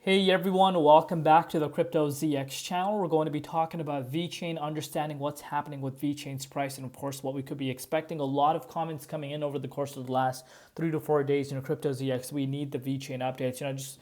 Hey everyone, welcome back to the Crypto ZX channel. We're going to be talking about Vechain, understanding what's happening with Vechain's price, and of course what we could be expecting. A lot of comments coming in over the course of the last 3 to 4 days. Crypto ZX, we need the Vechain updates. I just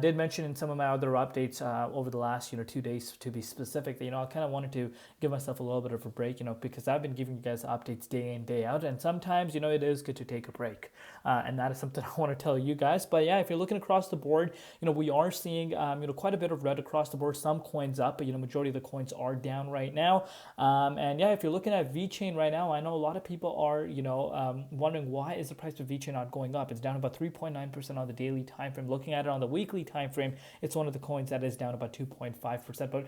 did mention in some of my other updates over the last 2 days to be specific that I kind of wanted to give myself a little bit of a break, because I've been giving you guys updates day in day out, and sometimes it is good to take a break, and that is something I want to tell you guys. But yeah, if you're looking across the board, we are seeing quite a bit of red across the board. Some coins up, but majority of the coins are down right now. And yeah, if you're looking at Vechain right now, I know a lot of people are wondering why is the price of Vechain not going up. It's down about 3.9% on the daily time frame. Looking at it on the weekly time frame, it's one of the coins that is down about 2.5%. But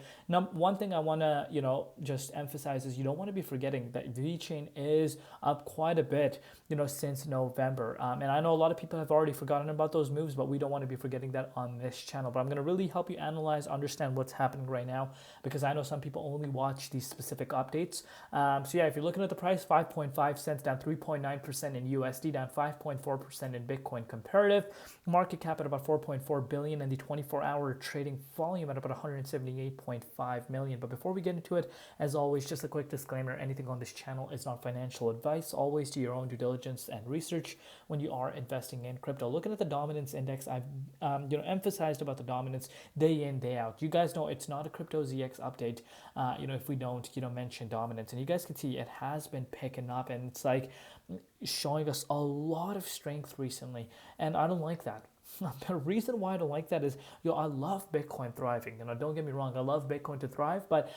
one thing I want to just emphasize is you don't want to be forgetting that Vechain is up quite a bit since November. And I know a lot of people have already forgotten about those moves, but we don't want to be forgetting that on this channel. But I'm going to really help you analyze, understand what's happening right now, because I know some people only watch these specific updates. So yeah, if you're looking at the price, 5.5 cents, down 3.9% in USD, down 5.4% in Bitcoin comparative, market cap at about 4.4 billion, and the 24-hour trading volume at about 178.5 million. But before we get into it, as always, just a quick disclaimer: anything on this channel is not financial advice. Always do your own due diligence and research when you are investing in crypto. Looking at the dominance index, I've emphasized about the dominance day in, day out. You guys know it's not a Crypto ZX update if we don't mention dominance, and you guys can see it has been picking up, and it's like showing us a lot of strength recently, and I don't like that. The reason why I don't like that is, I love Bitcoin thriving. Don't get me wrong, I love Bitcoin to thrive, but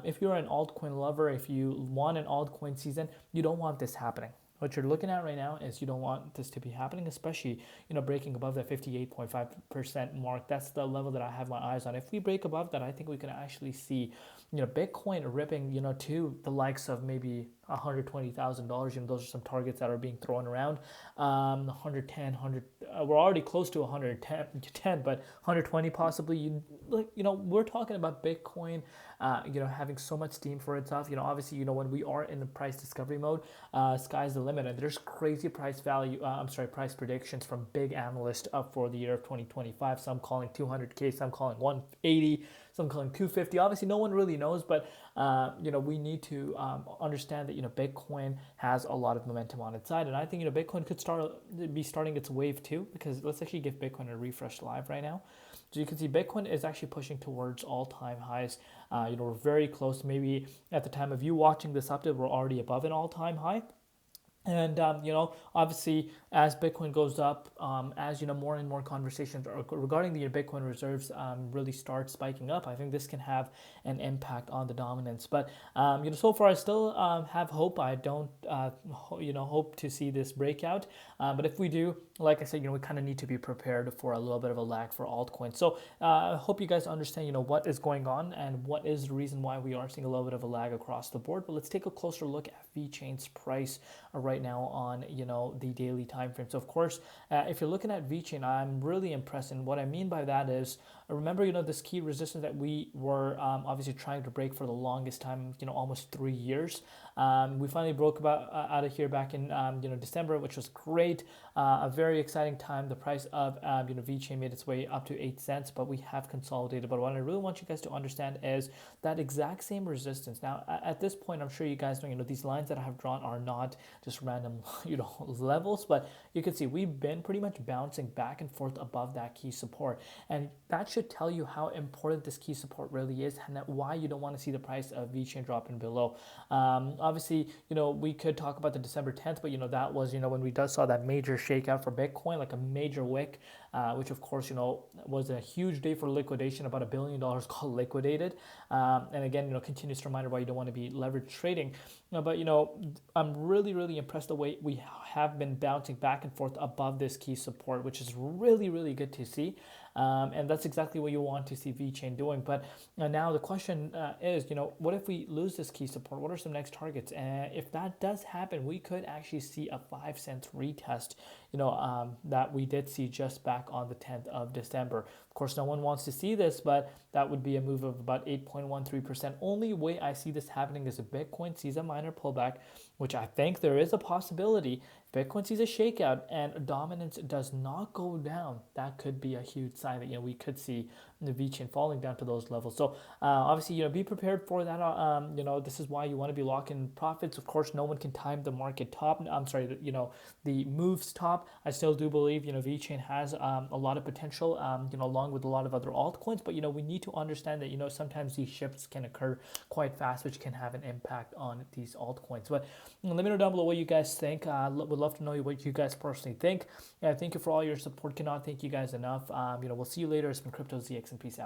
if you're an altcoin lover, if you want an altcoin season, you don't want this happening. What you're looking at right now is you don't want this to be happening, especially, breaking above that 58.5% mark. That's the level that I have my eyes on. If we break above that, I think we can actually see, Bitcoin ripping, to the likes of maybe $120,000. Those are some targets that are being thrown around. 110, we're already close to 110, but 120 possibly. We're talking about Bitcoin, having so much steam for itself. Obviously, when we are in the price discovery mode, sky's the limit, and there's crazy price predictions from big analysts up for the year of 2025. Some calling 200K, some calling 180, some calling 250. Obviously, no one really knows, but we need to understand that Bitcoin has a lot of momentum on its side, and I think Bitcoin could be starting its wave too. Because let's actually give Bitcoin a refresh live right now. So you can see Bitcoin is actually pushing towards all-time highs. We're very close. Maybe at the time of you watching this update, we're already above an all-time high. And, obviously, as Bitcoin goes up, as, more and more conversations regarding the Bitcoin reserves really start spiking up, I think this can have an impact on the dominance. But, so far I still have hope. I don't, hope to see this breakout. But if we do, like I said, we kind of need to be prepared for a little bit of a lag for altcoins. So I hope you guys understand, what is going on and what is the reason why we are seeing a little bit of a lag across the board. But let's take a closer look at Vechain's price right now on the daily time frame. So of course, if you're looking at Vechain, I'm really impressed, and what I mean by that is, remember this key resistance that we were obviously trying to break for the longest time, almost 3 years. We finally broke out of here back in December, which was great. A very exciting time. The price of Vechain made its way up to 8 cents, but we have consolidated. But what I really want you guys to understand is that exact same resistance. Now at this point, I'm sure you guys know these lines that I have drawn are not just random levels, but you can see we've been pretty much bouncing back and forth above that key support, and that should tell you how important this key support really is, and why you don't want to see the price of Vechain dropping below. Obviously, we could talk about the December 10th, but that was when we saw that major shakeout for Bitcoin, like a major wick, which of course was a huge day for liquidation. About $1 billion got liquidated, and again, continuous reminder why you don't want to be leverage trading. But I'm really impressed the way we have been bouncing back and forth above this key support, which is really good to see. And that's exactly what you want to see Vechain doing. But now the question is, what if we lose this key support? What are some next targets? And if that does happen, we could actually see a 5 cent retest, that we did see just back on the 10th of December. Of course, no one wants to see this, but that would be a move of about 8.13%. Only way I see this happening is if Bitcoin sees a minor pullback, which I think there is a possibility, Bitcoin sees a shakeout and dominance does not go down, that could be a huge sign that we could see the VeChain falling down to those levels. So obviously be prepared for that. This is why you want to be locking profits. Of course, no one can time the market top. I'm sorry, the moves top. I still do believe VeChain has a lot of potential. Along with a lot of other altcoins, but we need to understand that sometimes these shifts can occur quite fast, which can have an impact on these altcoins. But let me know down below what you guys think. Would love to know what you guys personally think. Thank you for all your support. Cannot thank you guys enough. We'll see you later. It's been Crypto ZX and peace out.